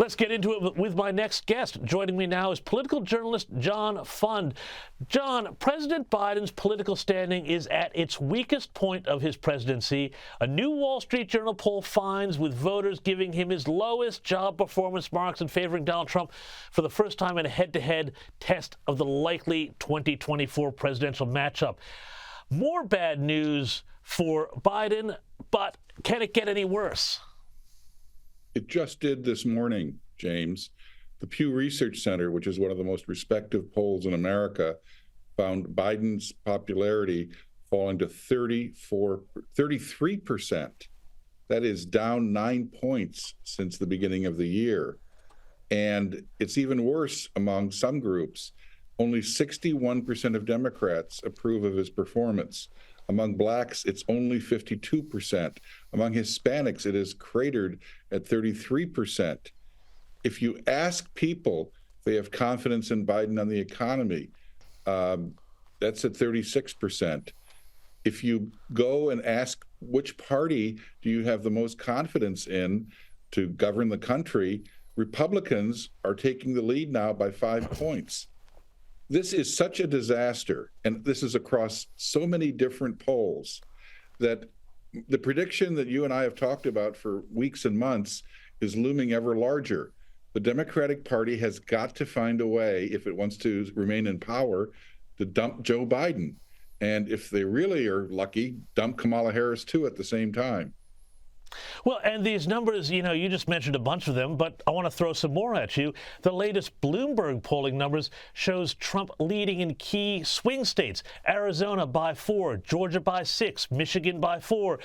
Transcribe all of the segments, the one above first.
Let's get into it with my next guest. Joining me now is political journalist John Fund. John, President Biden's political standing is at its weakest point of his presidency. A new Wall Street Journal poll finds with voters giving him his lowest job performance marks and favoring Donald Trump for the first time in a head-to-head test of the likely 2024 presidential matchup. More bad news for Biden, but can it get any worse? It just did this morning, James. The Pew Research Center, which is one of the most respected polls in America, found Biden's popularity falling to 33%. That is down 9 points since the beginning of the year. And it's even worse among some groups. Only 61% of Democrats approve of his performance. Among blacks, it's only 52%. Among Hispanics, it is cratered at 33%. If you ask people if they have confidence in Biden on the economy, that's at 36%. If you go and ask which party do you have the most confidence in to govern the country, Republicans are taking the lead now by 5 points. This is such a disaster, and this is across so many different polls, that the prediction that you and I have talked about for weeks and months is looming ever larger. The Democratic Party has got to find a way, if it wants to remain in power, to dump Joe Biden. And if they really are lucky, dump Kamala Harris too at the same time. Well, and these numbers, you just mentioned a bunch of them, but I want to throw some more at you. The latest Bloomberg polling numbers shows Trump leading in key swing states: Arizona by 4, Georgia by 6, Michigan by 4,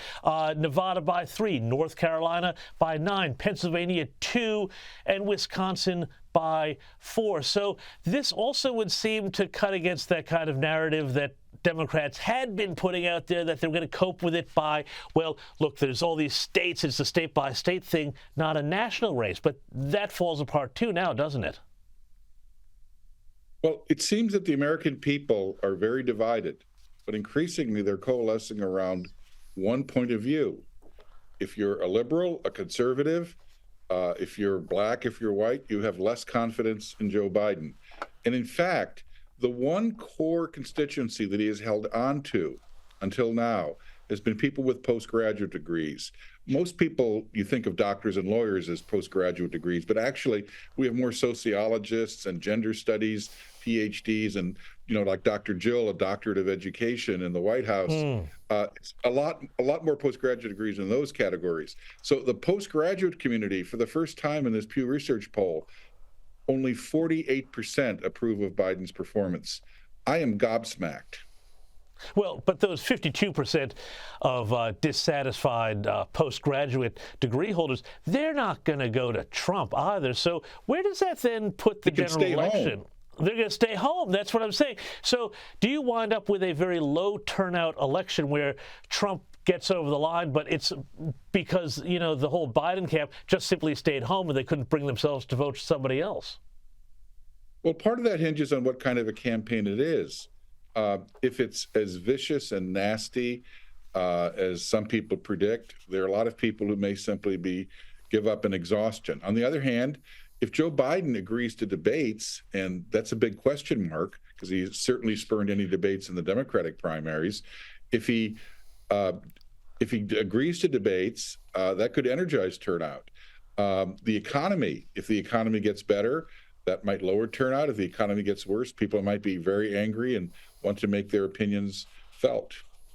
Nevada by 3, North Carolina by 9, Pennsylvania 2, and Wisconsin by 4. So this also would seem to cut against that kind of narrative that Democrats had been putting out there, that they're going to cope with it by, well, look, there's all these states, it's a state-by-state thing, not a national race. But that falls apart too now, doesn't it? Well, it seems that the American people are very divided, but increasingly they're coalescing around one point of view. If you're a liberal, a conservative, if you're black, if you're white, you have less confidence in Joe Biden. And in fact, the one core constituency that he has held on to until now has been people with postgraduate degrees. Most people, you think of doctors and lawyers as postgraduate degrees, but actually we have more sociologists and gender studies, PhDs, and like Dr. Jill, a doctorate of education in the White House. It's a lot more postgraduate degrees in those categories. So the postgraduate community, for the first time in this Pew Research poll, only 48% approve of Biden's performance. I am gobsmacked. Well, but those 52% of dissatisfied postgraduate degree holders, they're not going to go to Trump either. So where does that then put the general election? They're going to stay home. That's what I'm saying. So do you wind up with a very low turnout election where Trump gets over the line, but it's because, the whole Biden camp just simply stayed home and they couldn't bring themselves to vote for somebody else? Well, part of that hinges on what kind of a campaign it is. If it's as vicious and nasty as some people predict, there are a lot of people who may simply give up in exhaustion. On the other hand, if Joe Biden agrees to debates, and that's a big question mark because he certainly spurned any debates in the Democratic primaries, if he agrees to debates, that could energize turnout. The economy, if the economy gets better, that might lower turnout. If the economy gets worse, people might be very angry and want to make their opinions felt.